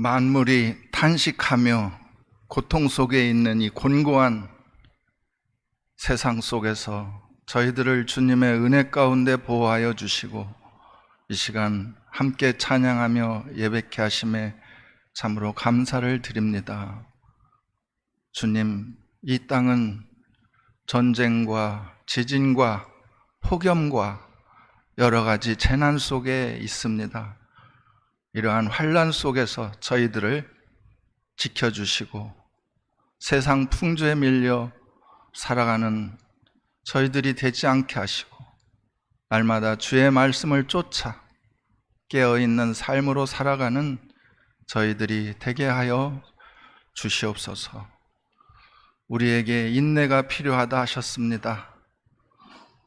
만물이 탄식하며 고통 속에 있는 이 곤고한 세상 속에서 저희들을 주님의 은혜 가운데 보호하여 주시고 이 시간 함께 찬양하며 예배케 하심에 참으로 감사를 드립니다. 주님, 이 땅은 전쟁과 지진과 폭염과 여러 가지 재난 속에 있습니다. 이러한 환난 속에서 저희들을 지켜주시고 세상 풍조에 밀려 살아가는 저희들이 되지 않게 하시고 날마다 주의 말씀을 쫓아 깨어있는 삶으로 살아가는 저희들이 되게 하여 주시옵소서. 우리에게 인내가 필요하다 하셨습니다.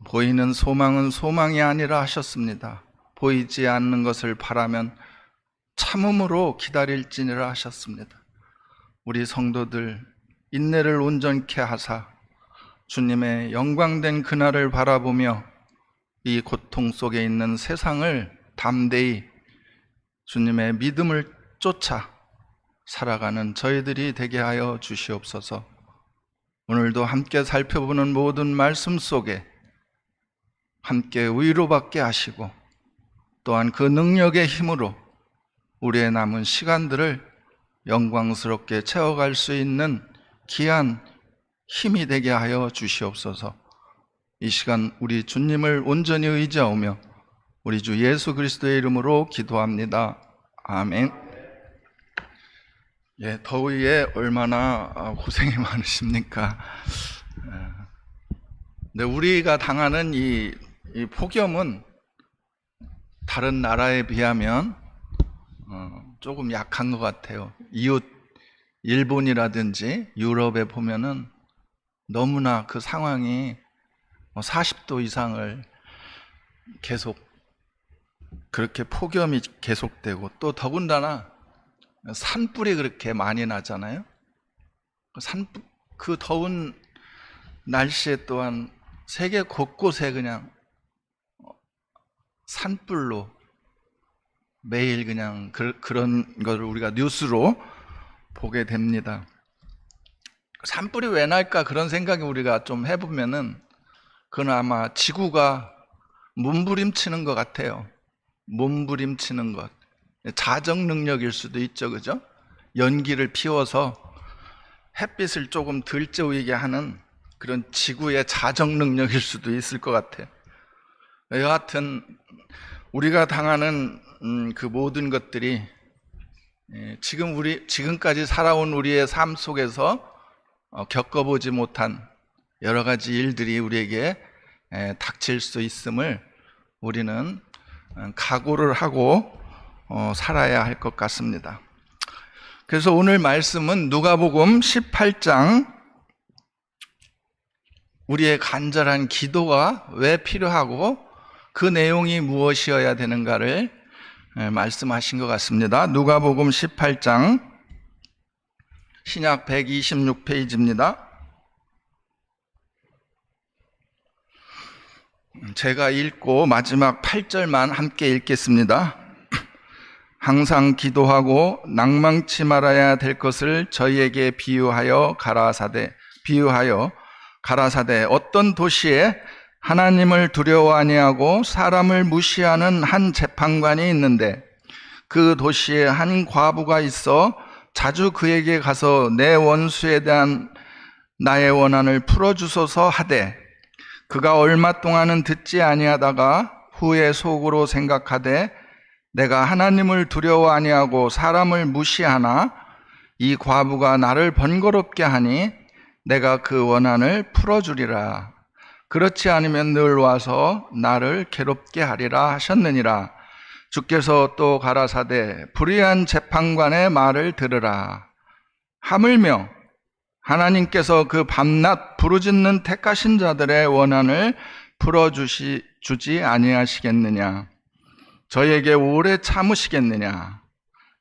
보이는 소망은 소망이 아니라 하셨습니다. 보이지 않는 것을 바라면 참음으로 기다릴지니라 하셨습니다. 우리 성도들 인내를 온전케 하사 주님의 영광된 그날을 바라보며 이 고통 속에 있는 세상을 담대히 주님의 믿음을 쫓아 살아가는 저희들이 되게 하여 주시옵소서. 오늘도 함께 살펴보는 모든 말씀 속에 함께 위로받게 하시고 또한 그 능력의 힘으로 우리의 남은 시간들을 영광스럽게 채워갈 수 있는 귀한 힘이 되게 하여 주시옵소서. 이 시간 우리 주님을 온전히 의지하오며 우리 주 예수 그리스도의 이름으로 기도합니다. 아멘. 더위에 얼마나 고생이 많으십니까? 근데 우리가 당하는 이 폭염은 다른 나라에 비하면 조금 약한 것 같아요. 이웃 일본이라든지 유럽에 보면은 너무나 그 상황이 40도 이상을 계속 그렇게 폭염이 계속되고 또 더군다나 산불이 그렇게 많이 나잖아요. 그 더운 날씨에 또한 세계 곳곳에 그냥 산불로 매일 그냥 그런 걸 우리가 뉴스로 보게 됩니다. 산불이 왜 날까 그런 생각이 우리가 좀 해보면은 그건 아마 지구가 몸부림치는 것 같아요. 몸부림치는 것. 자정 능력일 수도 있죠, 그죠? 연기를 피워서 햇빛을 조금 덜 쬐우게 하는 그런 지구의 자정 능력일 수도 있을 것 같아요. 여하튼 우리가 당하는 그 모든 것들이 지금까지 살아온 우리의 삶 속에서 겪어보지 못한 여러 가지 일들이 우리에게 닥칠 수 있음을 우리는 각오를 하고 살아야 할 것 같습니다. 그래서 오늘 말씀은 누가복음 18장 우리의 간절한 기도가 왜 필요하고 그 내용이 무엇이어야 되는가를 말씀하신 것 같습니다. 누가복음 18장 신약 126페이지입니다. 제가 읽고 마지막 8절만 함께 읽겠습니다. 항상 기도하고 낭망치 말아야 될 것을 저희에게 비유하여 가라사대 어떤 도시에 하나님을 두려워 아니하고 사람을 무시하는 한 재판관이 있는데 그 도시에 한 과부가 있어 자주 그에게 가서 내 원수에 대한 나의 원한을 풀어주소서 하되 그가 얼마 동안은 듣지 아니하다가 후에 속으로 생각하되 내가 하나님을 두려워 아니하고 사람을 무시하나 이 과부가 나를 번거롭게 하니 내가 그 원한을 풀어주리라. 그렇지 않으면 늘 와서 나를 괴롭게 하리라 하셨느니라. 주께서 또 가라사대 불의한 재판관의 말을 들으라. 하물며 하나님께서 그 밤낮 부르짖는 택하신 자들의 원한을 풀어주지 아니하시겠느냐? 저희에게 오래 참으시겠느냐?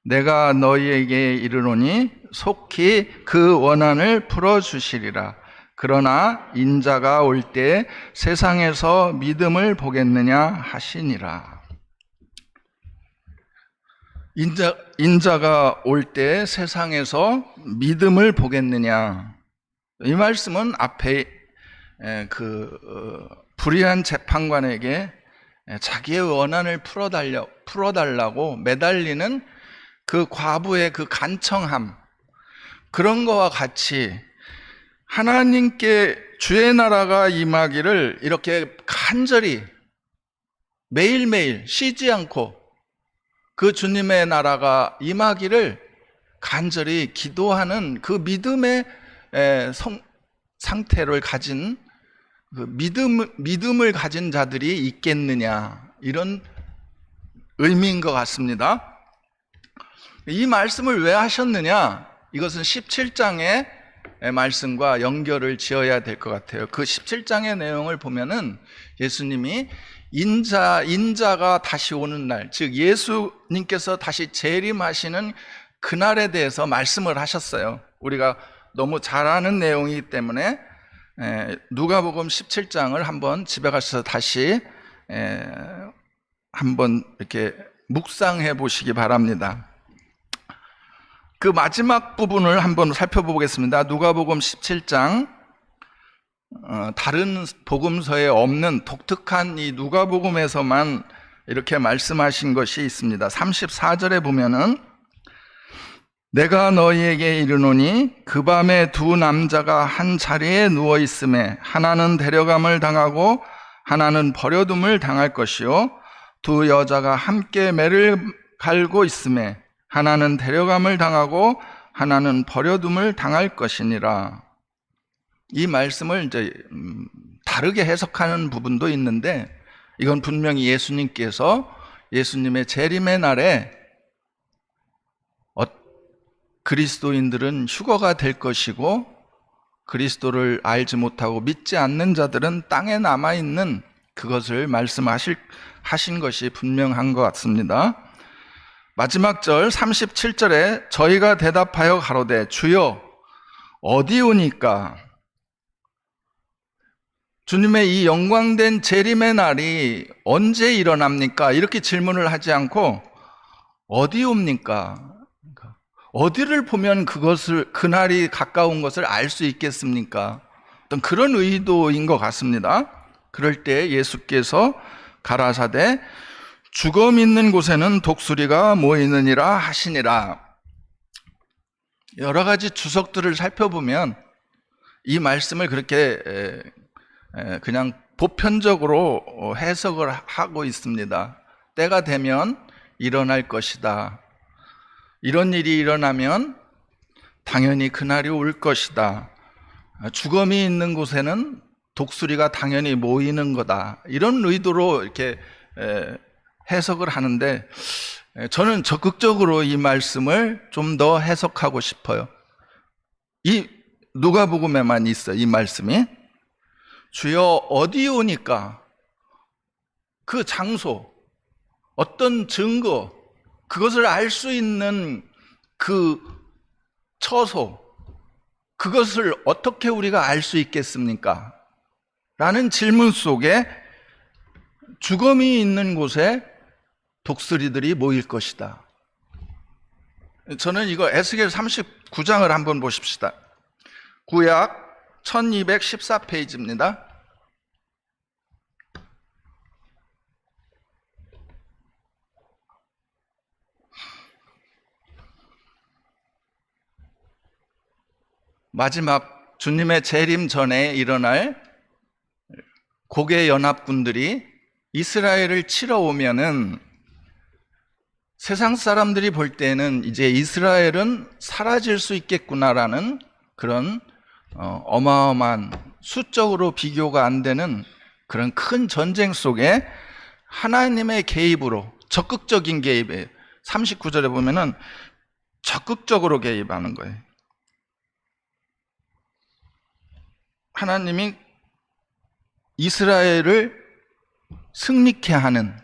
내가 너희에게 이르노니 속히 그 원한을 풀어주시리라. 그러나 인자가 올 때 세상에서 믿음을 보겠느냐 하시니라. 인자가 올 때 세상에서 믿음을 보겠느냐. 이 말씀은 앞에 불의한 재판관에게 자기의 원한을 풀어달라고 매달리는 그 과부의 그 간청함, 그런 거와 같이 하나님께 주의 나라가 임하기를 이렇게 간절히 매일매일 쉬지 않고 그 주님의 나라가 임하기를 간절히 기도하는 그 믿음의 상태를 가진 그 믿음을 가진 자들이 있겠느냐, 이런 의미인 것 같습니다. 이 말씀을 왜 하셨느냐? 이것은 17장의 말씀과 연결을 지어야 될 것 같아요. 그 17장의 내용을 보면은 예수님이 인자가 다시 오는 날, 즉 예수님께서 다시 재림하시는 그날에 대해서 말씀을 하셨어요. 우리가 너무 잘 아는 내용이기 때문에 누가복음 17장을 한번 집에 가셔서 다시 한번 이렇게 묵상해 보시기 바랍니다. 그 마지막 부분을 한번 살펴보겠습니다. 누가복음 17장, 다른 복음서에 없는 독특한 이 누가복음에서만 이렇게 말씀하신 것이 있습니다. 34절에 보면은 내가 너희에게 이르노니 그 밤에 두 남자가 한 자리에 누워 있음에 하나는 데려감을 당하고 하나는 버려둠을 당할 것이요 두 여자가 함께 매를 갈고 있음에 하나는 데려감을 당하고 하나는 버려둠을 당할 것이니라. 이 말씀을 이제 다르게 해석하는 부분도 있는데, 이건 분명히 예수님께서 예수님의 재림의 날에 그리스도인들은 휴거가 될 것이고 그리스도를 알지 못하고 믿지 않는 자들은 땅에 남아있는 그것을 말씀하신 것이 분명한 것 같습니다. 마지막 절 37절에 저희가 대답하여 가로되 주여 어디 오니까? 주님의 이 영광된 재림의 날이 언제 일어납니까? 이렇게 질문을 하지 않고 어디 옵니까? 어디를 보면 그날이 가까운 것을 알 수 있겠습니까? 어떤 그런 의도인 것 같습니다. 그럴 때 예수께서 가라사대 죽음 있는 곳에는 독수리가 모이느니라 하시니라. 여러 가지 주석들을 살펴보면 이 말씀을 그렇게 그냥 보편적으로 해석을 하고 있습니다. 때가 되면 일어날 것이다. 이런 일이 일어나면 당연히 그날이 올 것이다. 죽음이 있는 곳에는 독수리가 당연히 모이는 거다. 이런 의도로 이렇게 해석을 하는데, 저는 적극적으로 이 말씀을 좀 더 해석하고 싶어요. 이 누가복음에만 있어, 이 말씀이. 주여 어디 오니까? 그 장소, 어떤 증거, 그것을 알 수 있는 그 처소, 그것을 어떻게 우리가 알 수 있겠습니까? 라는 질문 속에 죽음이 있는 곳에 독수리들이 모일 것이다. 저는 이거 에스겔 39장을 한번 보십시다. 구약 1214페이지입니다. 마지막 주님의 재림 전에 일어날 고개 연합군들이 이스라엘을 치러 오면은 세상 사람들이 볼 때는 이제 이스라엘은 사라질 수 있겠구나라는 그런 어마어마한, 수적으로 비교가 안 되는 그런 큰 전쟁 속에 하나님의 개입으로, 적극적인 개입에 39절에 보면은 적극적으로 개입하는 거예요. 하나님이 이스라엘을 승리케 하는,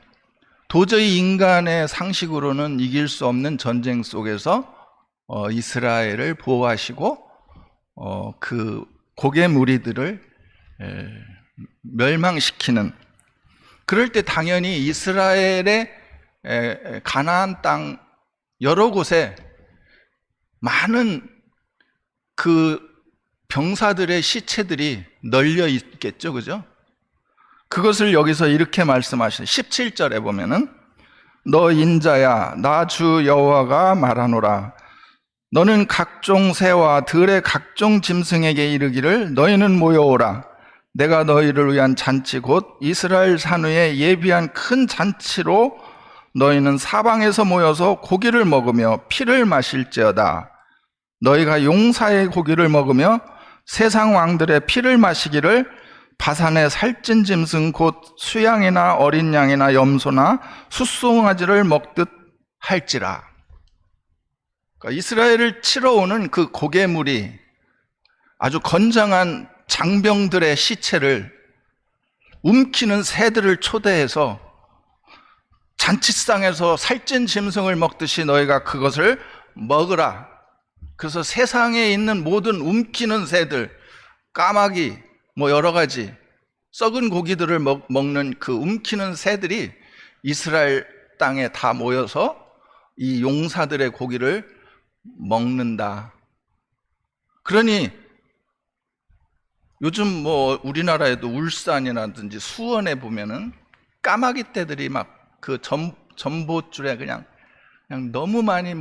도저히 인간의 상식으로는 이길 수 없는 전쟁 속에서 이스라엘을 보호하시고 그 고개 무리들을 멸망시키는, 그럴 때 당연히 이스라엘의 가나안 땅 여러 곳에 많은 그 병사들의 시체들이 널려 있겠죠, 그죠? 그것을 여기서 이렇게 말씀하시죠. 17절에 보면은 너 인자야, 나 주 여호와가 말하노라. 너는 각종 새와 들의 각종 짐승에게 이르기를 너희는 모여오라. 내가 너희를 위한 잔치 곧 이스라엘 산 위에 예비한 큰 잔치로 너희는 사방에서 모여서 고기를 먹으며 피를 마실지어다. 너희가 용사의 고기를 먹으며 세상 왕들의 피를 마시기를 바산의 살찐 짐승 곧 수양이나 어린 양이나 염소나 숫송아지를 먹듯 할지라. 그러니까 이스라엘을 치러 오는 그 고개물이 아주 건장한 장병들의 시체를 움키는 새들을 초대해서 잔치상에서 살찐 짐승을 먹듯이 너희가 그것을 먹으라. 그래서 세상에 있는 모든 움키는 새들, 까마귀, 뭐 여러 가지 썩은 고기들을 먹는 그 움키는 새들이 이스라엘 땅에 다 모여서 이 용사들의 고기를 먹는다. 그러니 요즘 뭐 우리나라에도 울산이라든지 수원에 보면은 까마귀 떼들이 막 그 전봇줄에 그냥 너무 많이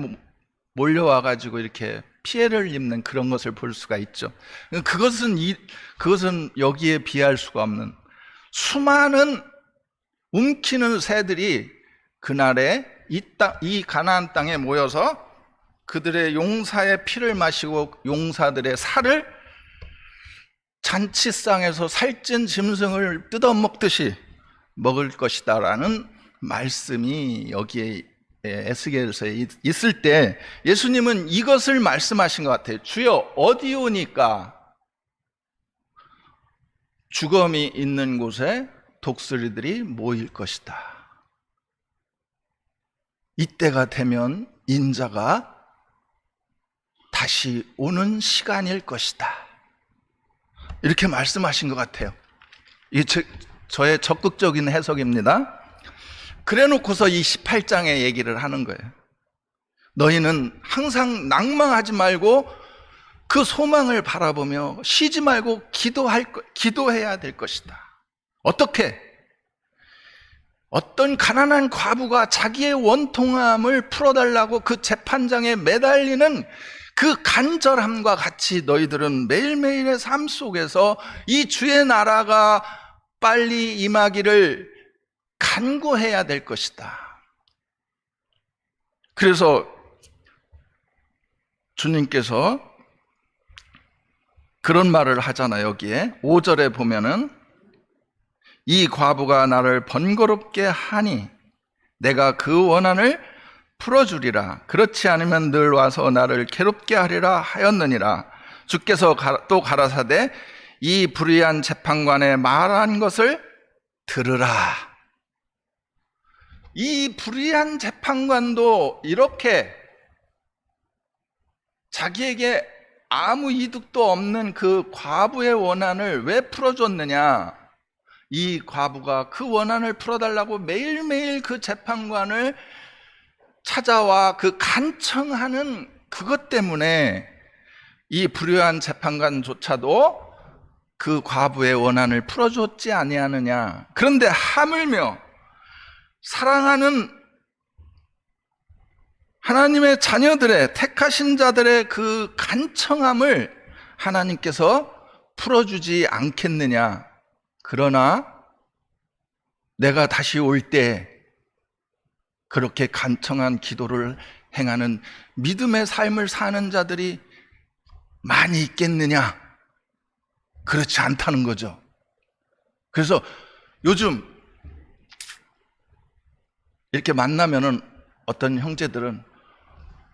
몰려와가지고 이렇게 피해를 입는 그런 것을 볼 수가 있죠. 그것은 여기에 비할 수가 없는 수많은 움키는 새들이 그날에 이 가나안 땅에 모여서 그들의 용사의 피를 마시고 용사들의 살을 잔치상에서 살찐 짐승을 뜯어먹듯이 먹을 것이다라는 말씀이 여기에 에스겔서에 있을 때 예수님은 이것을 말씀하신 것 같아요. 주여 어디 오니까 죽음이 있는 곳에 독수리들이 모일 것이다. 이때가 되면 인자가 다시 오는 시간일 것이다. 이렇게 말씀하신 것 같아요. 이게 저의 적극적인 해석입니다. 그래 놓고서 이 18장의 얘기를 하는 거예요. 너희는 항상 낭망하지 말고 그 소망을 바라보며 쉬지 말고 기도해야 될 것이다. 어떻게? 어떤 가난한 과부가 자기의 원통함을 풀어달라고 그 재판장에 매달리는 그 간절함과 같이 너희들은 매일매일의 삶 속에서 이 주의 나라가 빨리 임하기를 간구해야 될 것이다. 그래서 주님께서 그런 말을 하잖아요. 여기에 5절에 보면은 이 과부가 나를 번거롭게 하니 내가 그 원한을 풀어주리라. 그렇지 않으면 늘 와서 나를 괴롭게 하리라 하였느니라. 주께서 또 가라사대 이 불의한 재판관의 말한 것을 들으라. 이 불의한 재판관도 이렇게 자기에게 아무 이득도 없는 그 과부의 원한을 왜 풀어줬느냐? 이 과부가 그 원한을 풀어달라고 매일매일 그 재판관을 찾아와 그 간청하는 그것 때문에 이 불의한 재판관조차도 그 과부의 원한을 풀어줬지 아니하느냐. 그런데 하물며 사랑하는 하나님의 자녀들의 택하신 자들의 그 간청함을 하나님께서 풀어주지 않겠느냐. 그러나 내가 다시 올 때 그렇게 간청한 기도를 행하는 믿음의 삶을 사는 자들이 많이 있겠느냐? 그렇지 않다는 거죠. 그래서 요즘 이렇게 만나면은 어떤 형제들은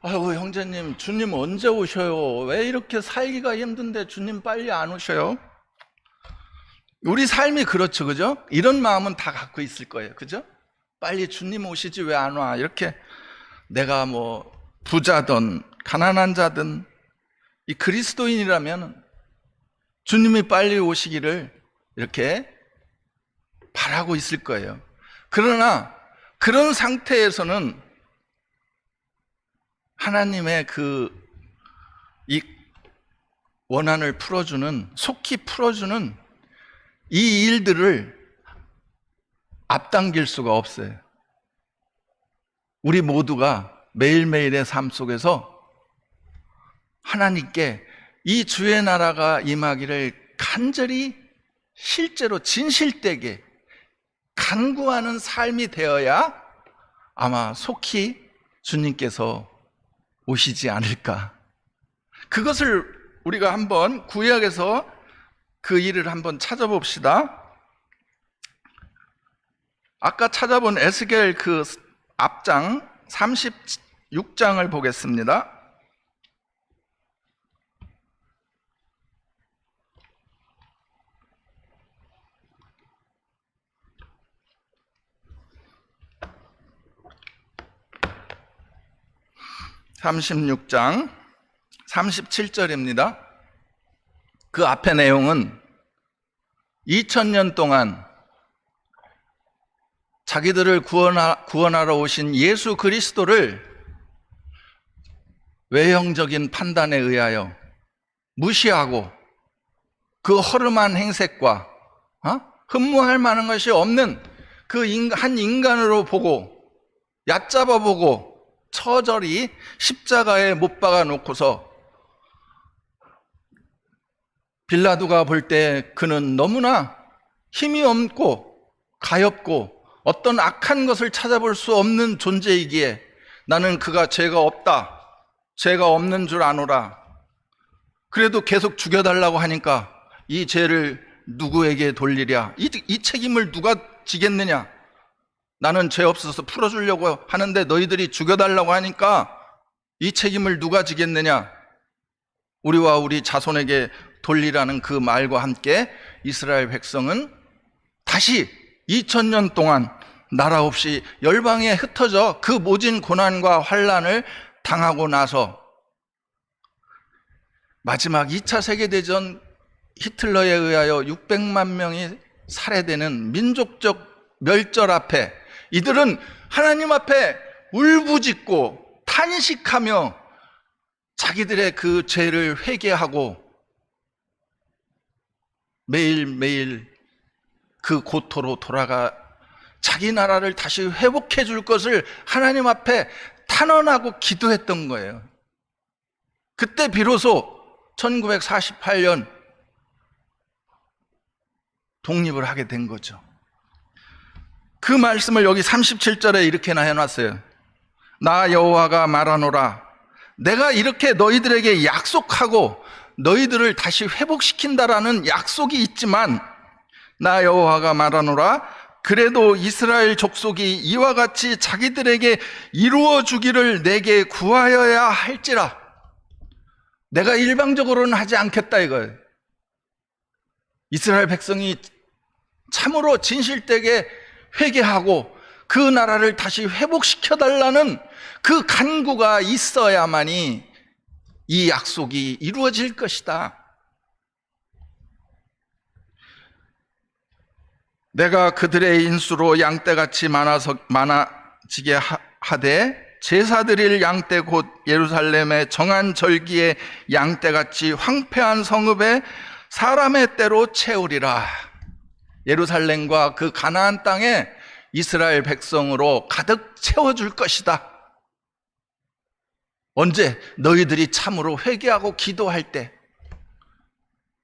아이고 형제님 주님 언제 오셔요? 왜 이렇게 살기가 힘든데 주님 빨리 안 오셔요? 우리 삶이 그렇죠, 그죠? 이런 마음은 다 갖고 있을 거예요, 그죠? 빨리 주님 오시지 왜 안 와? 이렇게 내가 뭐 부자든 가난한 자든 이 그리스도인이라면 주님이 빨리 오시기를 이렇게 바라고 있을 거예요. 그러나 그런 상태에서는 하나님의 이 원한을 풀어주는, 속히 풀어주는 이 일들을 앞당길 수가 없어요. 우리 모두가 매일매일의 삶 속에서 하나님께 이 주의 나라가 임하기를 간절히 실제로 진실되게 간구하는 삶이 되어야 아마 속히 주님께서 오시지 않을까. 그것을 우리가 한번 구약에서 그 일을 한번 찾아봅시다. 아까 찾아본 에스겔 그 앞장 36장을 보겠습니다. (36장) 37절입니다. 그 앞의 내용은 2000년 동안 자기들을 구원하러 오신 예수 그리스도를 외형적인 판단에 의하여 무시하고 그 허름한 행색과 흠모할 만한 것이 없는 그 한 인간으로 보고 얕잡아 보고 처절히 십자가에 못 박아 놓고서 빌라도가 볼 때 그는 너무나 힘이 없고 가엾고 어떤 악한 것을 찾아볼 수 없는 존재이기에 나는 그가 죄가 없다, 죄가 없는 줄 아노라. 그래도 계속 죽여달라고 하니까 이 죄를 누구에게 돌리랴? 이 책임을 누가 지겠느냐? 나는 죄 없어서 풀어주려고 하는데 너희들이 죽여달라고 하니까 이 책임을 누가 지겠느냐? 우리와 우리 자손에게 돌리라는 그 말과 함께 이스라엘 백성은 다시 2000년 동안 나라 없이 열방에 흩어져 그 모진 고난과 환난을 당하고 나서 마지막 2차 세계대전 히틀러에 의하여 600만 명이 살해되는 민족적 멸절 앞에 이들은 하나님 앞에 울부짖고 탄식하며 자기들의 그 죄를 회개하고 매일매일 그 고토로 돌아가 자기 나라를 다시 회복해 줄 것을 하나님 앞에 탄원하고 기도했던 거예요. 그때 비로소 1948년 독립을 하게 된 거죠. 그 말씀을 여기 37절에 이렇게 해놨어요. 나 여호와가 말하노라. 내가 이렇게 너희들에게 약속하고 너희들을 다시 회복시킨다라는 약속이 있지만 나 여호와가 말하노라. 그래도 이스라엘 족속이 이와 같이 자기들에게 이루어 주기를 내게 구하여야 할지라. 내가 일방적으로는 하지 않겠다 이거예요. 이스라엘 백성이 참으로 진실되게 회개하고 그 나라를 다시 회복시켜달라는 그 간구가 있어야만이 이 약속이 이루어질 것이다. 내가 그들의 인수로 양떼같이 많아지게 하되 제사 드릴 양떼 곧 예루살렘의 정한 절기의 양떼같이 황폐한 성읍에 사람의 떼로 채우리라. 예루살렘과 그 가나안 땅에 이스라엘 백성으로 가득 채워줄 것이다. 언제? 너희들이 참으로 회개하고 기도할 때.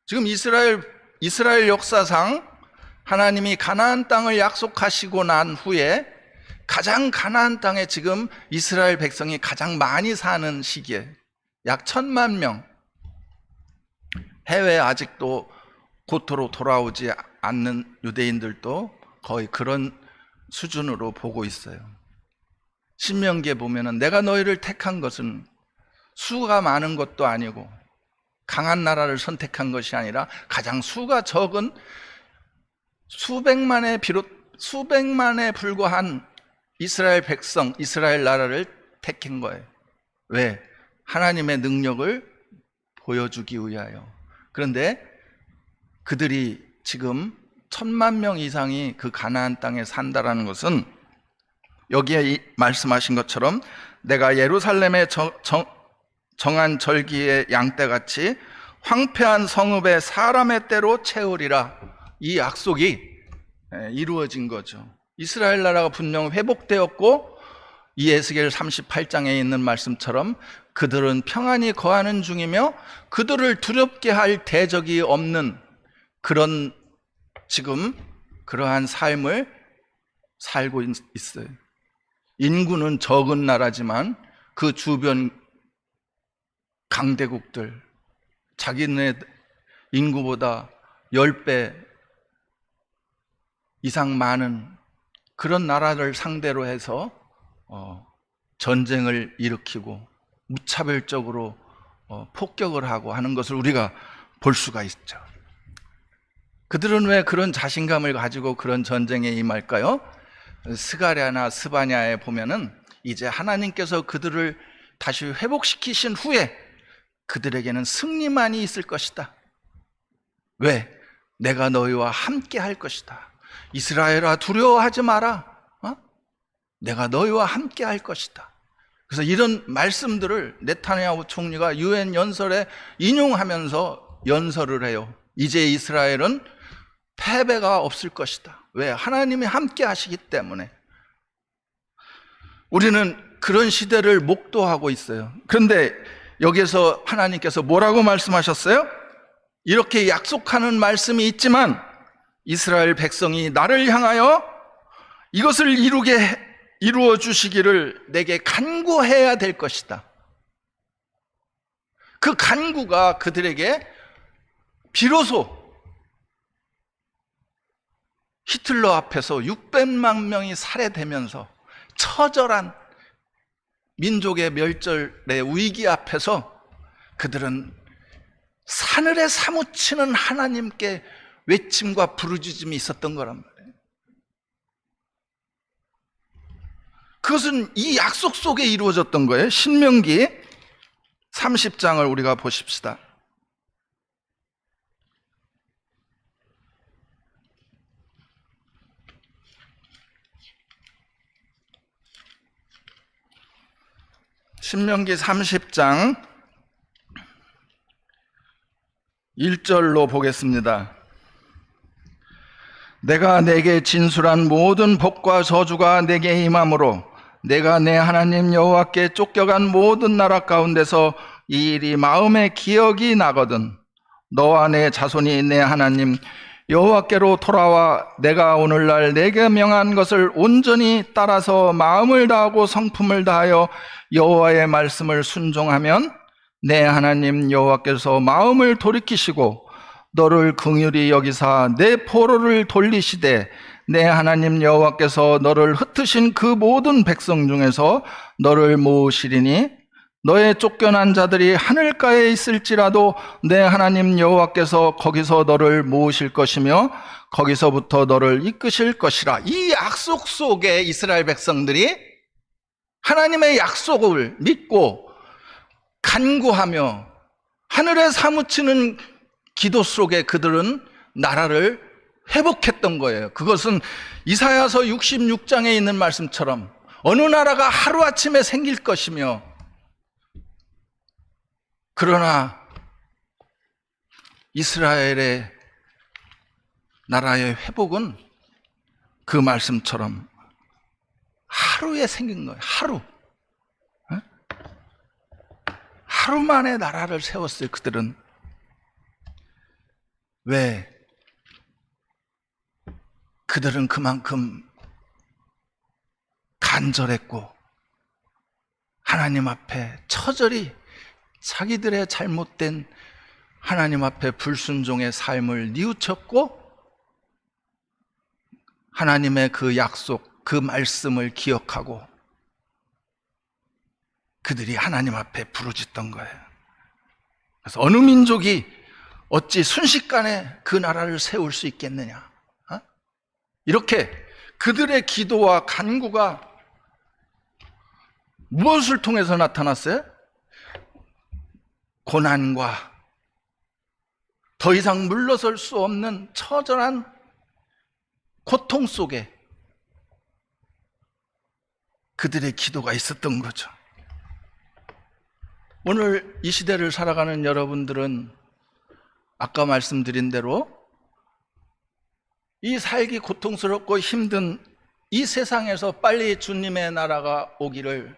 지금 이스라엘 역사상 하나님이 가나안 땅을 약속하시고 난 후에 가장 가나안 땅에 지금 이스라엘 백성이 가장 많이 사는 시기에 약 1000만 명, 해외에 아직도 고토로 돌아오지 않는 유대인들도 거의 그런 수준으로 보고 있어요. 신명기에 보면은 내가 너희를 택한 것은 수가 많은 것도 아니고 강한 나라를 선택한 것이 아니라 가장 수가 적은 수백만에 불과한 이스라엘 백성, 이스라엘 나라를 택한 거예요. 왜? 하나님의 능력을 보여주기 위하여. 그런데 그들이 지금 1000만 명 이상이 그 가나안 땅에 산다라는 것은 여기에 말씀하신 것처럼 내가 예루살렘에 정한 절기의 양떼같이 황폐한 성읍의 사람의 때로 채우리라. 이 약속이 이루어진 거죠. 이스라엘 나라가 분명 회복되었고, 이 에스겔 38장에 있는 말씀처럼 그들은 평안히 거하는 중이며 그들을 두렵게 할 대적이 없는 그런 지금 그러한 삶을 살고 있어요. 인구는 적은 나라지만 그 주변 강대국들, 자기네 인구보다 10배 이상 많은 그런 나라를 상대로 해서 전쟁을 일으키고 무차별적으로 폭격을 하고 하는 것을 우리가 볼 수가 있죠. 그들은 왜 그런 자신감을 가지고 그런 전쟁에 임할까요? 스가랴나 스바냐에 보면은 이제 하나님께서 그들을 다시 회복시키신 후에 그들에게는 승리만이 있을 것이다. 왜? 내가 너희와 함께 할 것이다. 이스라엘아, 두려워하지 마라. 내가 너희와 함께 할 것이다. 그래서 이런 말씀들을 네타냐후 총리가 유엔 연설에 인용하면서 연설을 해요. 이제 이스라엘은 패배가 없을 것이다. 왜? 하나님이 함께 하시기 때문에. 우리는 그런 시대를 목도하고 있어요. 그런데 여기에서 하나님께서 뭐라고 말씀하셨어요? 이렇게 약속하는 말씀이 있지만 이스라엘 백성이 나를 향하여 이것을 이루어 주시기를 내게 간구해야 될 것이다. 그 간구가 그들에게 비로소 히틀러 앞에서 600만 명이 살해되면서 처절한 민족의 멸절의 위기 앞에서 그들은 사늘에 사무치는 하나님께 외침과 부르짖음이 있었던 거란 말이에요. 그것은 이 약속 속에 이루어졌던 거예요. 신명기 30장을 우리가 보십시다. 신명기 30장 1절로 보겠습니다. 내가 내게 진술한 모든 복과 저주가 내게 임함으로 내가 내 하나님 여호와께 쫓겨간 모든 나라 가운데서 이 일이 마음에 기억이 나거든 너와 내 자손이 내 하나님 여호와께로 돌아와 내가 오늘날 내게 명한 것을 온전히 따라서 마음을 다하고 성품을 다하여 여호와의 말씀을 순종하면 내 하나님 여호와께서 마음을 돌이키시고 너를 긍휼히 여기사 내 포로를 돌리시되 내 하나님 여호와께서 너를 흩으신 그 모든 백성 중에서 너를 모으시리니 너의 쫓겨난 자들이 하늘가에 있을지라도 내 하나님 여호와께서 거기서 너를 모으실 것이며 거기서부터 너를 이끄실 것이라. 이 약속 속에 이스라엘 백성들이 하나님의 약속을 믿고 간구하며 하늘에 사무치는 기도 속에 그들은 나라를 회복했던 거예요. 그것은 이사야서 66장에 있는 말씀처럼 어느 나라가 하루아침에 생길 것이며, 그러나 이스라엘의 나라의 회복은 그 말씀처럼 하루에 생긴 거예요. 하루 만에 나라를 세웠어요. 그들은. 왜? 그들은 그만큼 간절했고 하나님 앞에 처절히 자기들의 잘못된 하나님 앞에 불순종의 삶을 뉘우쳤고 하나님의 그 약속, 그 말씀을 기억하고 그들이 하나님 앞에 부르짖던 거예요. 그래서 어느 민족이 어찌 순식간에 그 나라를 세울 수 있겠느냐? 이렇게 그들의 기도와 간구가 무엇을 통해서 나타났어요? 고난과 더 이상 물러설 수 없는 처절한 고통 속에 그들의 기도가 있었던 거죠. 오늘 이 시대를 살아가는 여러분들은 아까 말씀드린 대로 이 살기 고통스럽고 힘든 이 세상에서 빨리 주님의 나라가 오기를,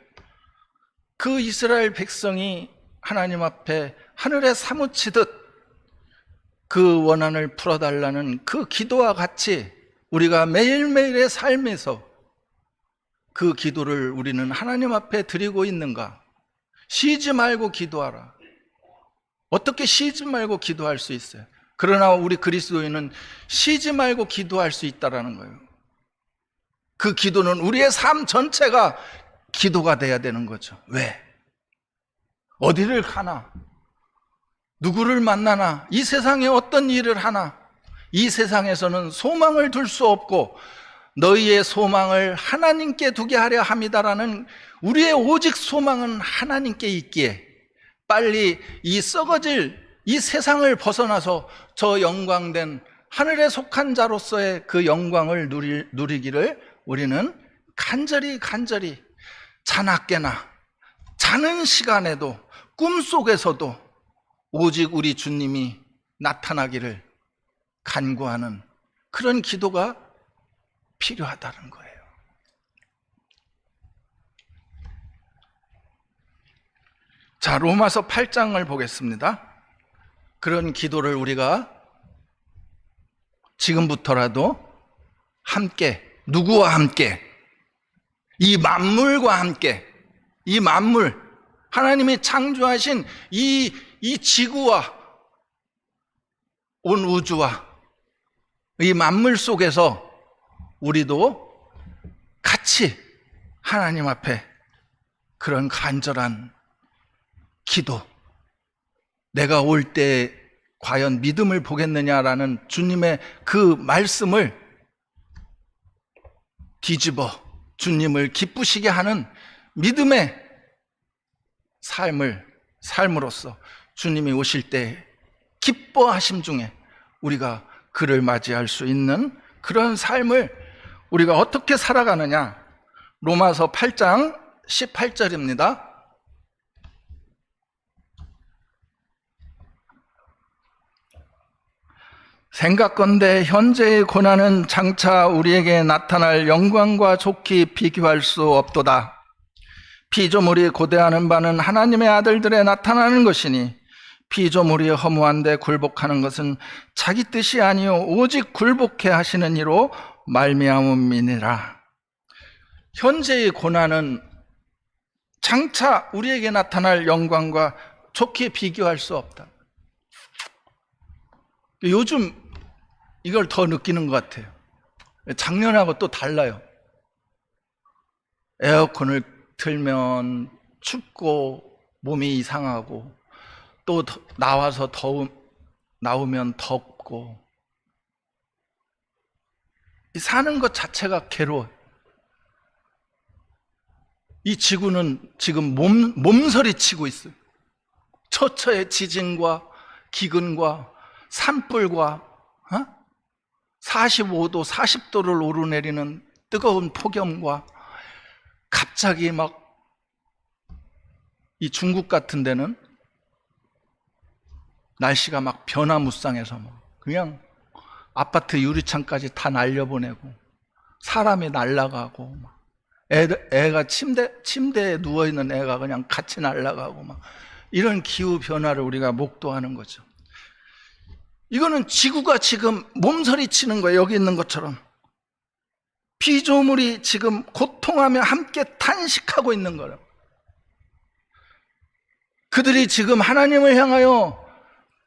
그 이스라엘 백성이 하나님 앞에 하늘에 사무치듯 그 원한을 풀어달라는 그 기도와 같이 우리가 매일매일의 삶에서 그 기도를 우리는 하나님 앞에 드리고 있는가? 쉬지 말고 기도하라. 어떻게 쉬지 말고 기도할 수 있어요? 그러나 우리 그리스도인은 쉬지 말고 기도할 수 있다는 거예요. 그 기도는 우리의 삶 전체가 기도가 돼야 되는 거죠. 왜? 어디를 가나? 누구를 만나나? 이 세상에 어떤 일을 하나? 이 세상에서는 소망을 둘 수 없고 너희의 소망을 하나님께 두게 하려 함이다라는 우리의 오직 소망은 하나님께 있기에 빨리 이 썩어질 이 세상을 벗어나서 저 영광된 하늘에 속한 자로서의 그 영광을 누리기를 우리는 간절히 자나깨나 자는 시간에도 꿈속에서도 오직 우리 주님이 나타나기를 간구하는 그런 기도가 필요하다는 거예요. 자, 로마서 8장을 보겠습니다. 그런 기도를 우리가 지금부터라도 함께, 누구와 함께? 이 만물과 함께, 이 만물, 하나님이 창조하신 이 지구와 온 우주와 이 만물 속에서 우리도 같이 하나님 앞에 그런 간절한 기도, 내가 올 때 과연 믿음을 보겠느냐라는 주님의 그 말씀을 뒤집어 주님을 기쁘시게 하는 믿음의 삶으로서 주님이 오실 때 기뻐하심 중에 우리가 그를 맞이할 수 있는 그런 삶을 우리가 어떻게 살아가느냐? 로마서 8장 18절입니다. 생각건대 현재의 고난은 장차 우리에게 나타날 영광과 좋게 비교할 수 없도다. 피조물이 고대하는 바는 하나님의 아들들에 나타나는 것이니 피조물이 허무한데 굴복하는 것은 자기 뜻이 아니요 오직 굴복해 하시는 이로 말미암음이니라. 현재의 고난은 장차 우리에게 나타날 영광과 좋게 비교할 수 없다. 요즘 이걸 더 느끼는 것 같아요. 작년하고 또 달라요. 에어컨을 틀면 춥고 몸이 이상하고 또 나와서 나오면 덥고 사는 것 자체가 괴로워요. 이 지구는 지금 몸서리치고 있어요. 처처의 지진과 기근과 산불과 45도, 40도를 오르내리는 뜨거운 폭염과 갑자기 막 이 중국 같은 데는 날씨가 막 변화무쌍해서 막 그냥 아파트 유리창까지 다 날려보내고 사람이 날아가고 막 애가 침대에 누워있는 애가 그냥 같이 날아가고 막 이런 기후 변화를 우리가 목도하는 거죠. 이거는 지구가 지금 몸서리치는 거예요. 여기 있는 것처럼 피조물이 지금 고통하며 함께 탄식하고 있는 거예요. 그들이 지금 하나님을 향하여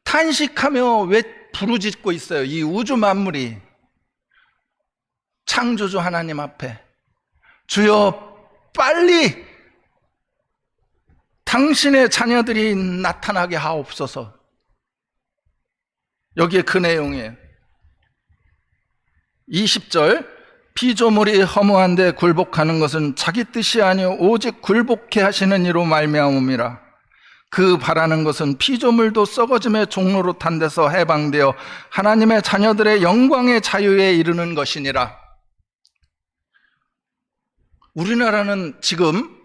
탄식하며 왜 부르짖고 있어요. 이 우주 만물이 창조주 하나님 앞에 주여 빨리 당신의 자녀들이 나타나게 하옵소서. 여기에 그 내용이에요. 20절 피조물이 허무한데 굴복하는 것은 자기 뜻이 아니요 오직 굴복해 하시는 이로 말미암음이라. 그 바라는 것은 피조물도 썩어짐의 종로로 탄 데서 해방되어 하나님의 자녀들의 영광의 자유에 이르는 것이니라. 우리나라는 지금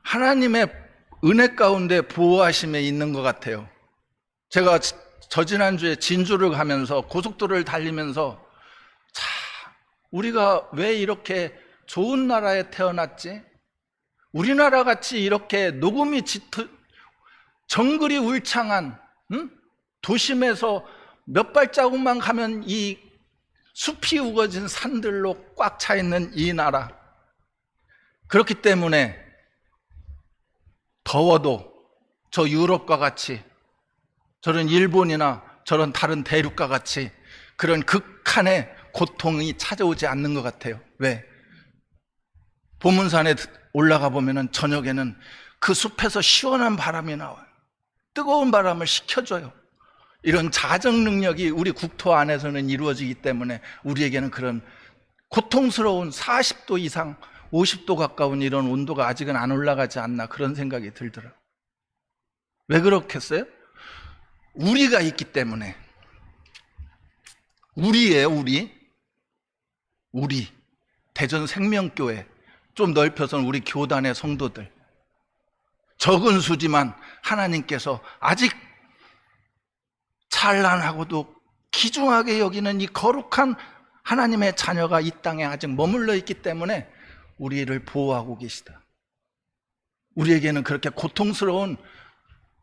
하나님의 은혜 가운데 보호하심에 있는 것 같아요. 제가 지난주에 진주를 가면서 고속도로를 달리면서 우리가 왜 이렇게 좋은 나라에 태어났지? 우리나라 같이 이렇게 녹음이 짙은 정글이 울창한 도심에서 몇 발자국만 가면 이 숲이 우거진 산들로 꽉 차 있는 이 나라. 그렇기 때문에 더워도 저 유럽과 같이, 저런 일본이나 저런 다른 대륙과 같이 그런 극한의 고통이 찾아오지 않는 것 같아요. 왜? 보문산에 올라가 보면은 저녁에는 그 숲에서 시원한 바람이 나와요. 뜨거운 바람을 식혀줘요. 이런 자정 능력이 우리 국토 안에서는 이루어지기 때문에 우리에게는 그런 고통스러운 40도 이상 50도 가까운 이런 온도가 아직은 안 올라가지 않나, 그런 생각이 들더라고요. 왜 그렇겠어요? 우리가 있기 때문에. 우리예요, 우리 대전 생명교회, 좀 넓혀서는 우리 교단의 성도들, 적은 수지만 하나님께서 아직 찬란하고도 귀중하게 여기는 이 거룩한 하나님의 자녀가 이 땅에 아직 머물러 있기 때문에 우리를 보호하고 계시다. 우리에게는 그렇게 고통스러운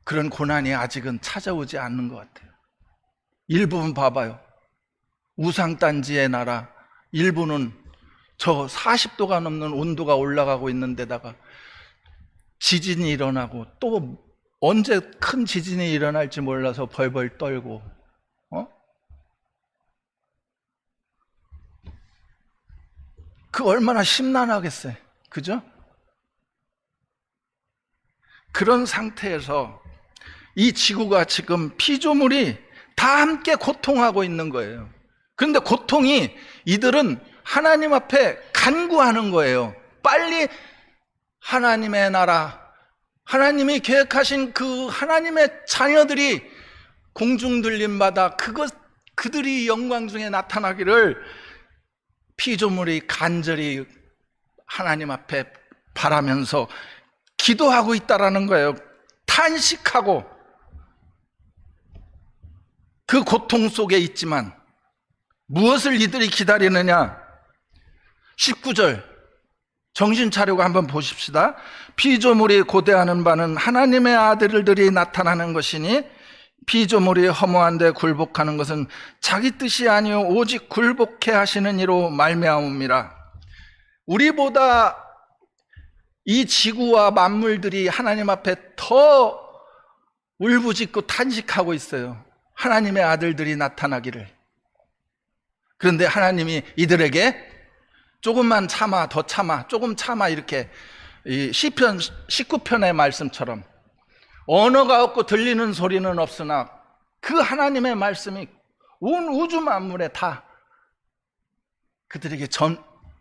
그런 고난이 아직은 찾아오지 않는 것 같아요. 일부분 봐봐요. 우상단지의 나라 일부는 저 40도가 넘는 온도가 올라가고 있는 데다가 지진이 일어나고, 또 언제 큰 지진이 일어날지 몰라서 벌벌 떨고, 그 얼마나 심란하겠어요. 그죠? 그런 상태에서 이 지구가 지금 피조물이 다 함께 고통하고 있는 거예요. 그런데 고통이, 이들은 하나님 앞에 간구하는 거예요. 빨리 하나님의 나라, 하나님이 계획하신 그 하나님의 자녀들이 공중들림마다 그들이 영광 중에 나타나기를 피조물이 간절히 하나님 앞에 바라면서 기도하고 있다라는 거예요. 탄식하고 그 고통 속에 있지만 무엇을 이들이 기다리느냐? 19절 정신 차리고 한번 보십시다. 피조물이 고대하는 바는 하나님의 아들들이 나타나는 것이니 피조물이 허무한데 굴복하는 것은 자기 뜻이 아니요 오직 굴복해 하시는 이로 말미암음이라. 우리보다 이 지구와 만물들이 하나님 앞에 더 울부짖고 탄식하고 있어요. 하나님의 아들들이 나타나기를. 그런데 하나님이 이들에게 조금만 참아, 더 참아, 조금 참아, 이렇게 이 시편 19편의 말씀처럼 언어가 없고 들리는 소리는 없으나 그 하나님의 말씀이 온 우주 만물에 다 그들에게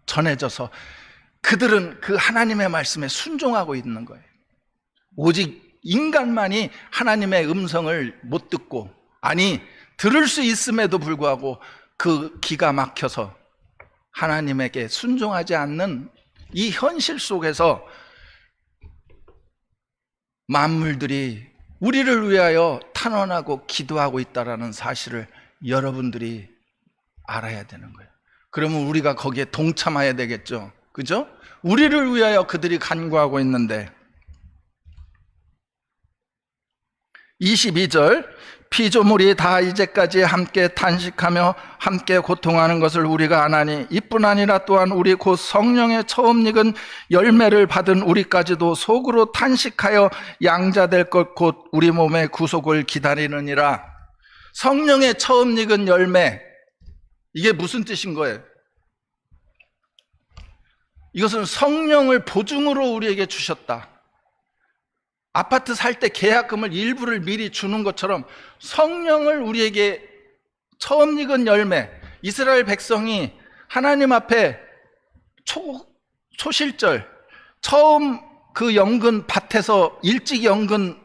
전해져서 그들은 그 하나님의 말씀에 순종하고 있는 거예요. 오직 인간만이 하나님의 음성을 못 듣고, 아니 들을 수 있음에도 불구하고 그 기가 막혀서 하나님에게 순종하지 않는 이 현실 속에서 만물들이 우리를 위하여 탄원하고 기도하고 있다는 사실을 여러분들이 알아야 되는 거예요. 그러면 우리가 거기에 동참해야 되겠죠. 그죠? 우리를 위하여 그들이 간구하고 있는데, 22절 피조물이 다 이제까지 함께 탄식하며 함께 고통하는 것을 우리가 아나니 이뿐 아니라 또한 우리 곧 성령의 처음 익은 열매를 받은 우리까지도 속으로 탄식하여 양자될 것 곧 우리 몸의 구속을 기다리느니라. 성령의 처음 익은 열매, 이게 무슨 뜻인 거예요? 이것은 성령을 보증으로 우리에게 주셨다. 아파트 살 때 계약금을 일부를 미리 주는 것처럼 성령을 우리에게 처음 익은 열매, 이스라엘 백성이 하나님 앞에 초실절 처음 그 연근 밭에서 일찍 연근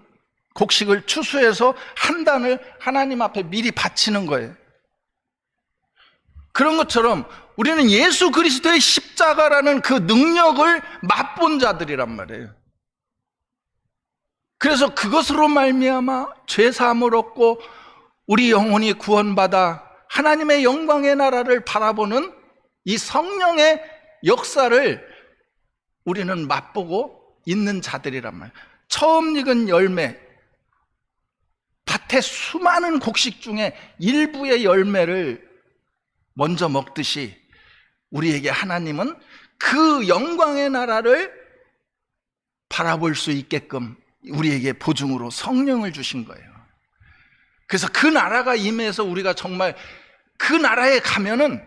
곡식을 추수해서 한 단을 하나님 앞에 미리 바치는 거예요. 그런 것처럼 우리는 예수 그리스도의 십자가라는 그 능력을 맛본 자들이란 말이에요. 그래서 그것으로 말미암아 죄 사함을 얻고 우리 영혼이 구원받아 하나님의 영광의 나라를 바라보는 이 성령의 역사를 우리는 맛보고 있는 자들이란 말이에요. 처음 익은 열매, 밭의 수많은 곡식 중에 일부의 열매를 먼저 먹듯이 우리에게 하나님은 그 영광의 나라를 바라볼 수 있게끔 우리에게 보증으로 성령을 주신 거예요. 그래서 그 나라가 임해서 우리가 정말 그 나라에 가면은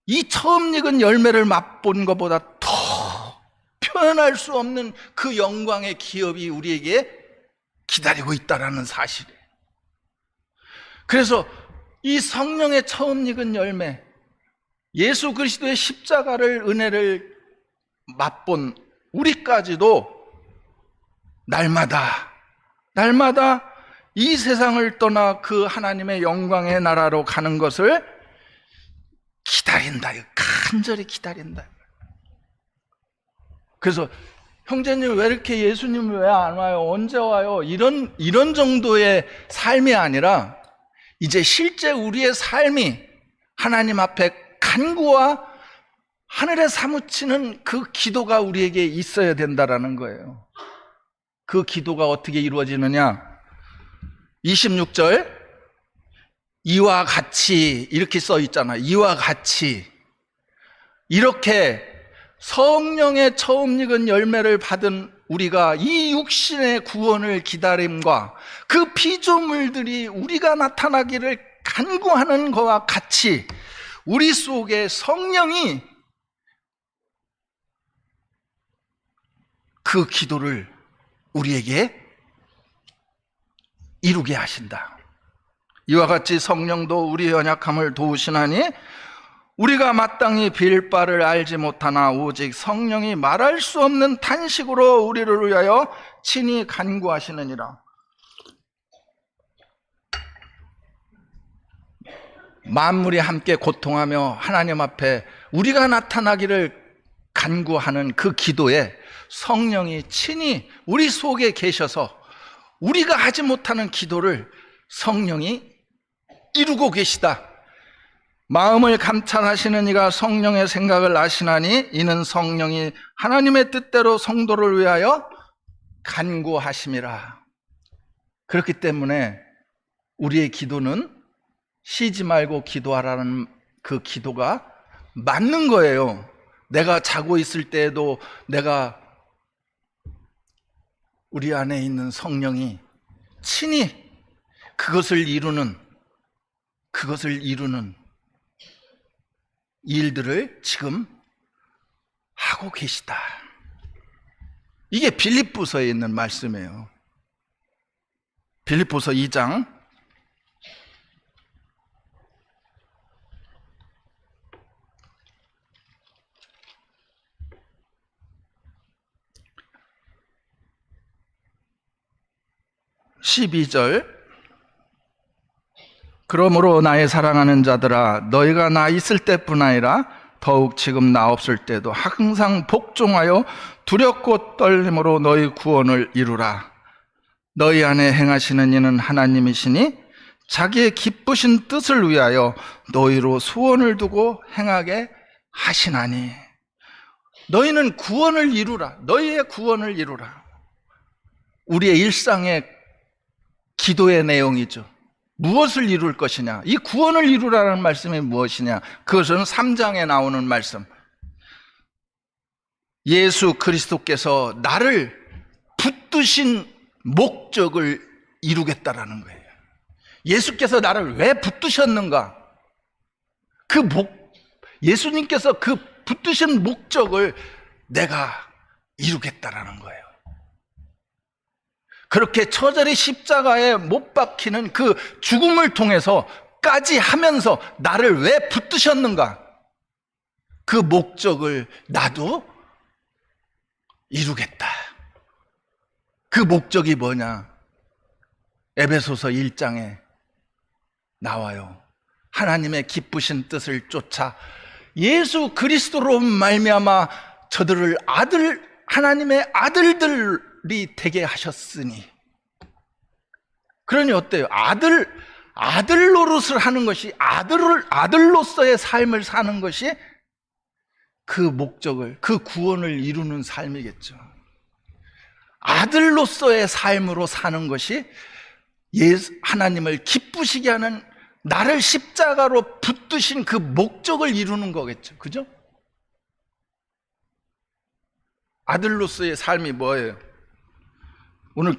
이 처음 익은 열매를 맛본 것보다 더 표현할 수 없는 그 영광의 기업이 우리에게 기다리고 있다는 사실이에요. 그래서 이 성령의 처음 익은 열매, 예수 그리스도의 십자가를 은혜를 맛본 우리까지도 날마다 이 세상을 떠나 그 하나님의 영광의 나라로 가는 것을 기다린다. 간절히 기다린다. 그래서 형제님 왜 이렇게 예수님 왜 안 와요? 언제 와요? 이런 정도의 삶이 아니라 이제 실제 우리의 삶이 하나님 앞에 간구와 하늘에 사무치는 그 기도가 우리에게 있어야 된다라는 거예요. 그 기도가 어떻게 이루어지느냐? 26절 이와 같이 이렇게 써 있잖아요. 이와 같이 이렇게 성령의 처음 익은 열매를 받은 우리가 이 육신의 구원을 기다림과 그 피조물들이 우리가 나타나기를 간구하는 것과 같이 우리 속에 성령이 그 기도를 우리에게 이루게 하신다. 이와 같이 성령도 우리의 연약함을 도우시나니 우리가 마땅히 빌 바를 알지 못하나 오직 성령이 말할 수 없는 탄식으로 우리를 위하여 친히 간구하시느니라. 만물이 함께 고통하며 하나님 앞에 우리가 나타나기를 간구하는 그 기도에 성령이 친히 우리 속에 계셔서 우리가 하지 못하는 기도를 성령이 이루고 계시다. 마음을 감찰하시는 이가 성령의 생각을 아시나니 이는 성령이 하나님의 뜻대로 성도를 위하여 간구하심이라. 그렇기 때문에 우리의 기도는 쉬지 말고 기도하라는 그 기도가 맞는 거예요. 내가 자고 있을 때에도 내가 우리 안에 있는 성령이 친히 그것을 이루는 일들을 지금 하고 계시다. 이게 빌립보서에 있는 말씀이에요. 빌립보서 2장 12절 그러므로 나의 사랑하는 자들아 너희가 나 있을 때뿐 아니라 더욱 지금 나 없을 때도 항상 복종하여 두렵고 떨림으로 너희 구원을 이루라. 너희 안에 행하시는 이는 하나님이시니 자기의 기쁘신 뜻을 위하여 너희로 소원을 두고 행하게 하시나니. 너희는 구원을 이루라. 너희의 구원을 이루라. 우리의 일상의 기도의 내용이죠. 무엇을 이룰 것이냐? 이 구원을 이루라는 말씀이 무엇이냐? 그것은 3장에 나오는 말씀. 예수 그리스도께서 나를 붙드신 목적을 이루겠다라는 거예요. 예수께서 나를 왜 붙드셨는가? 예수님께서 그 붙드신 목적을 내가 이루겠다라는 거예요. 그렇게 처절히 십자가에 못 박히는 그 죽음을 통해서까지 하면서 나를 왜 붙드셨는가? 그 목적을 나도 이루겠다. 그 목적이 뭐냐? 에베소서 1장에 나와요. 하나님의 기쁘신 뜻을 쫓아 예수 그리스도로 말미암아 저들을 하나님의 아들들로 되게 하셨으니. 그러니 어때요? 아들 노릇을 하는 것이, 아들로서의 삶을 사는 것이 그 목적을, 그 구원을 이루는 삶이겠죠. 아들로서의 삶으로 사는 것이 하나님을 기쁘시게 하는, 나를 십자가로 붙드신 그 목적을 이루는 거겠죠. 그죠? 아들로서의 삶이 뭐예요? 오늘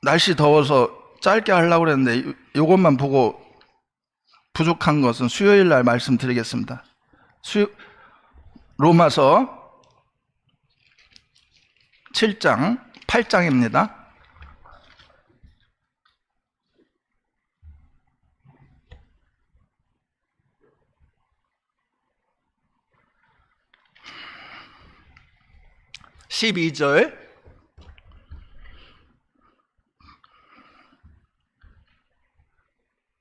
날씨 더워서 짧게 하려고 그랬는데 이것만 보고 부족한 것은 수요일 날 말씀드리겠습니다. 로마서 7장 8장입니다. (12절)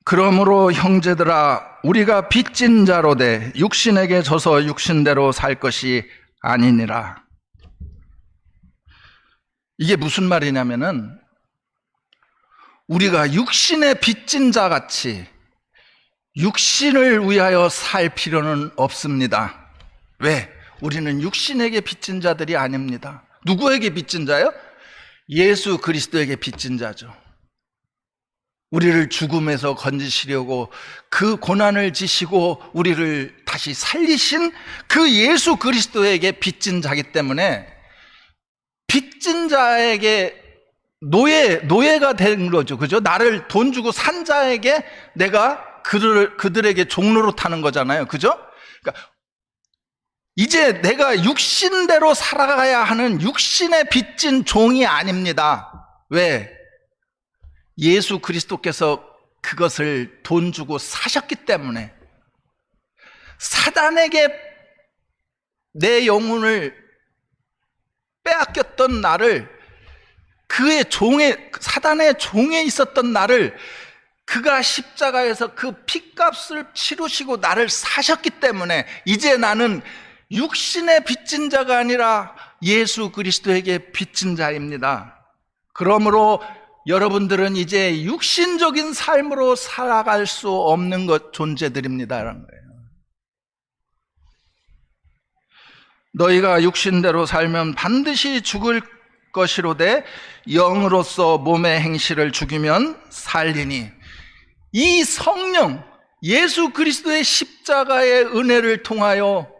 그러므로 형제들아, 우리가 빚진 자로 돼 육신에게 져서 육신대로 살 것이 아니니라. 이게 무슨 말이냐면은, 우리가 육신의 빚진 자 같이 육신을 위하여 살 필요는 없습니다. 왜? 우리는 육신에게 빚진 자들이 아닙니다. 누구에게 빚진 자요? 예수 그리스도에게 빚진 자죠. 우리를 죽음에서 건지시려고 그 고난을 지시고 우리를 다시 살리신 그 예수 그리스도에게 빚진 자기 때문에, 빚진 자에게 노예가 된 거죠. 그죠? 나를 돈 주고 산 자에게 내가 그들에게 종로로 타는 거잖아요. 그죠? 그러니까 이제 내가 육신대로 살아가야 하는 육신의 빚진 종이 아닙니다. 왜? 예수 그리스도께서 그것을 돈 주고 사셨기 때문에, 사단에게 내 영혼을 빼앗겼던 나를, 사단의 종에 있었던 나를 그가 십자가에서 그 핏값을 치르시고 나를 사셨기 때문에, 이제 나는 육신의 빚진 자가 아니라 예수 그리스도에게 빚진 자입니다. 그러므로 여러분들은 이제 육신적인 삶으로 살아갈 수 없는 존재들입니다라는 거예요. 너희가 육신대로 살면 반드시 죽을 것이로되 영으로서 몸의 행실을 죽이면 살리니. 이 성령, 예수 그리스도의 십자가의 은혜를 통하여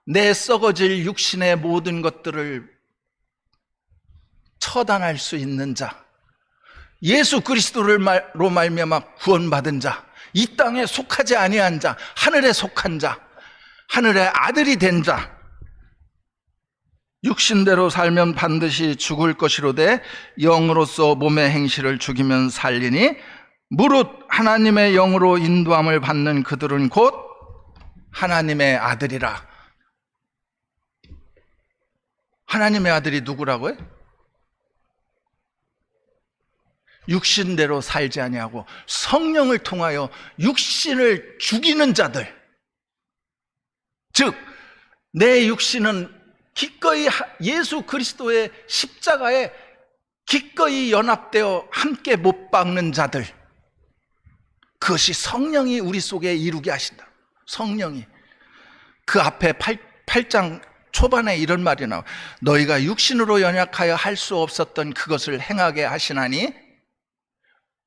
내 썩어질 육신의 모든 것들을 처단할 수 있는 자, 예수 그리스도로 말미암아 구원받은 자, 이 땅에 속하지 아니한 자, 하늘에 속한 자, 하늘의 아들이 된 자, 육신대로 살면 반드시 죽을 것이로되 영으로서 몸의 행실을 죽이면 살리니, 무릇 하나님의 영으로 인도함을 받는 그들은 곧 하나님의 아들이라. 하나님의 아들이 누구라고요? 육신대로 살지 아니하고 성령을 통하여 육신을 죽이는 자들, 즉 내 육신은 기꺼이 예수 그리스도의 십자가에 기꺼이 연합되어 함께 못 박는 자들, 그것이 성령이 우리 속에 이루게 하신다. 성령이. 그 앞에 8장 초반에 이런 말이 나와. 너희가 육신으로 연약하여 할 수 없었던 그것을 행하게 하시나니,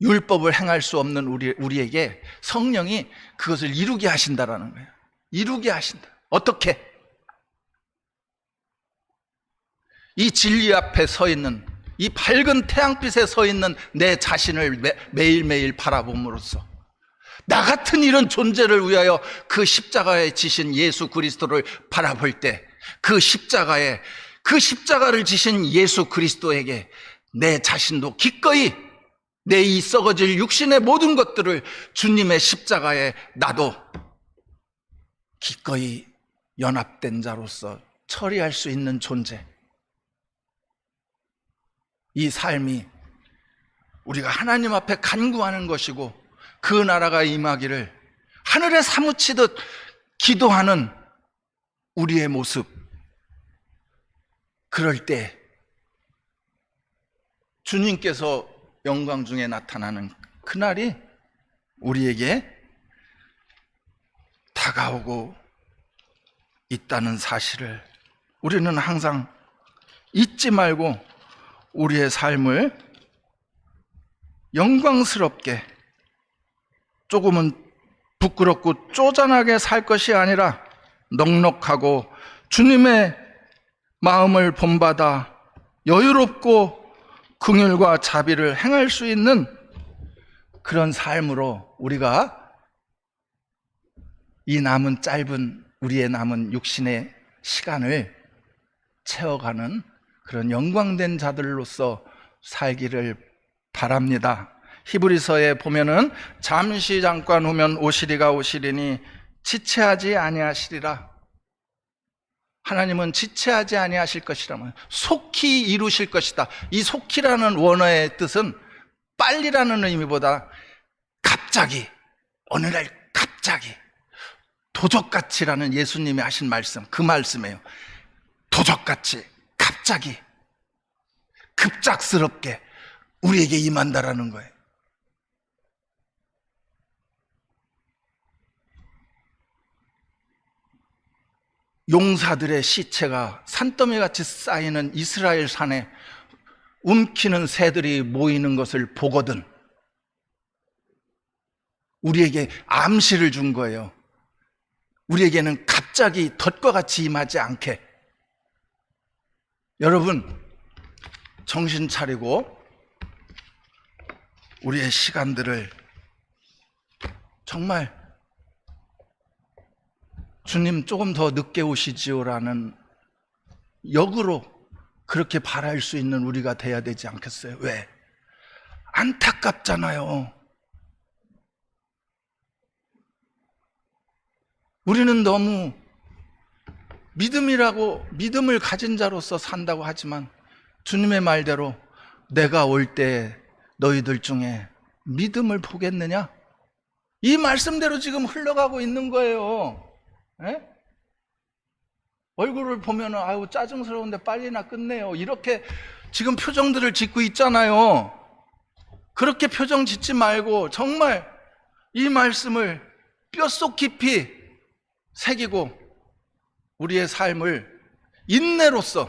율법을 행할 수 없는 우리에게 성령이 그것을 이루게 하신다라는 거예요. 이루게 하신다. 어떻게? 이 진리 앞에 서 있는, 이 밝은 태양빛에 서 있는 내 자신을 매일매일 바라봄으로써, 나 같은 이런 존재를 위하여 그 십자가에 지신 예수 그리스도를 바라볼 때, 그 십자가를 지신 예수 그리스도에게 내 자신도 기꺼이, 내 이 썩어질 육신의 모든 것들을 주님의 십자가에 나도 기꺼이 연합된 자로서 처리할 수 있는 존재. 이 삶이 우리가 하나님 앞에 간구하는 것이고, 그 나라가 임하기를 하늘에 사무치듯 기도하는 우리의 모습. 그럴 때 주님께서 영광 중에 나타나는 그날이 우리에게 다가오고 있다는 사실을 우리는 항상 잊지 말고 우리의 삶을 영광스럽게, 조금은 부끄럽고 쪼잔하게 살 것이 아니라 넉넉하고 주님의 마음을 본받아 여유롭고 긍휼과 자비를 행할 수 있는 그런 삶으로 우리가 이 남은 짧은 우리의 남은 육신의 시간을 채워가는 그런 영광된 자들로서 살기를 바랍니다. 히브리서에 보면은 잠시 잠깐 후면 오시리가 오시리니 지체하지 아니하시리라. 하나님은 지체하지 아니하실 것이라면 속히 이루실 것이다. 이 속히라는 원어의 뜻은 빨리라는 의미보다 갑자기, 어느 날 갑자기, 도적같이라는 예수님이 하신 말씀, 그 말씀이에요. 도적같이, 갑자기, 급작스럽게 우리에게 임한다라는 거예요. 용사들의 시체가 산더미같이 쌓이는 이스라엘 산에 움키는 새들이 모이는 것을 보거든 우리에게 암시를 준 거예요. 우리에게는 갑자기 덫과 같이 임하지 않게. 여러분, 정신 차리고 우리의 시간들을 정말 주님 조금 더 늦게 오시지요라는 역으로 그렇게 바랄 수 있는 우리가 돼야 되지 않겠어요? 왜? 안타깝잖아요. 우리는 너무 믿음을 가진 자로서 산다고 하지만 주님의 말대로 내가 올 때 너희들 중에 믿음을 보겠느냐? 이 말씀대로 지금 흘러가고 있는 거예요. 에? 얼굴을 보면 아유 짜증스러운데 빨리나 끝내요. 이렇게 지금 표정들을 짓고 있잖아요. 그렇게 표정 짓지 말고 정말 이 말씀을 뼛속 깊이 새기고 우리의 삶을 인내로서,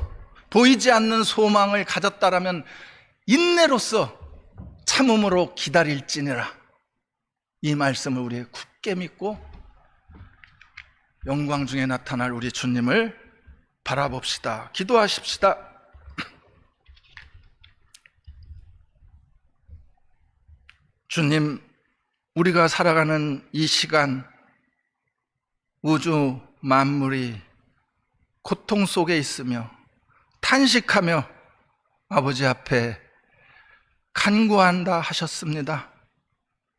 보이지 않는 소망을 가졌다라면 인내로서 참음으로 기다릴지니라. 이 말씀을 우리 굳게 믿고 영광 중에 나타날 우리 주님을 바라봅시다. 기도하십시다. 주님, 우리가 살아가는 이 시간, 우주 만물이 고통 속에 있으며 탄식하며 아버지 앞에 간구한다 하셨습니다.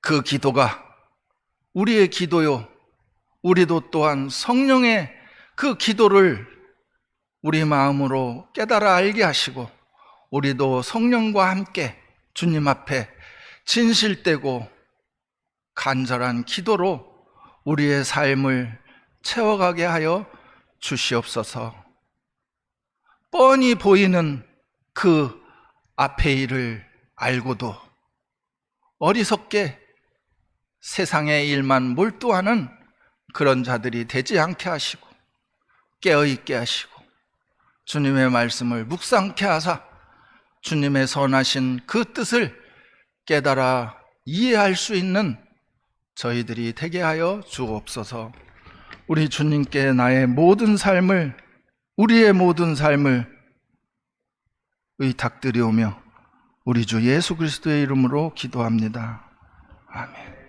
그 기도가 우리의 기도요, 우리도 또한 성령의 그 기도를 우리 마음으로 깨달아 알게 하시고 우리도 성령과 함께 주님 앞에 진실되고 간절한 기도로 우리의 삶을 채워가게 하여 주시옵소서. 뻔히 보이는 그 앞의 일을 알고도 어리석게 세상의 일만 몰두하는 그런 자들이 되지 않게 하시고 깨어있게 하시고 주님의 말씀을 묵상케 하사 주님의 선하신 그 뜻을 깨달아 이해할 수 있는 저희들이 되게 하여 주옵소서. 우리 주님께 나의 모든 삶을, 우리의 모든 삶을 의탁드리오며 우리 주 예수 그리스도의 이름으로 기도합니다. 아멘.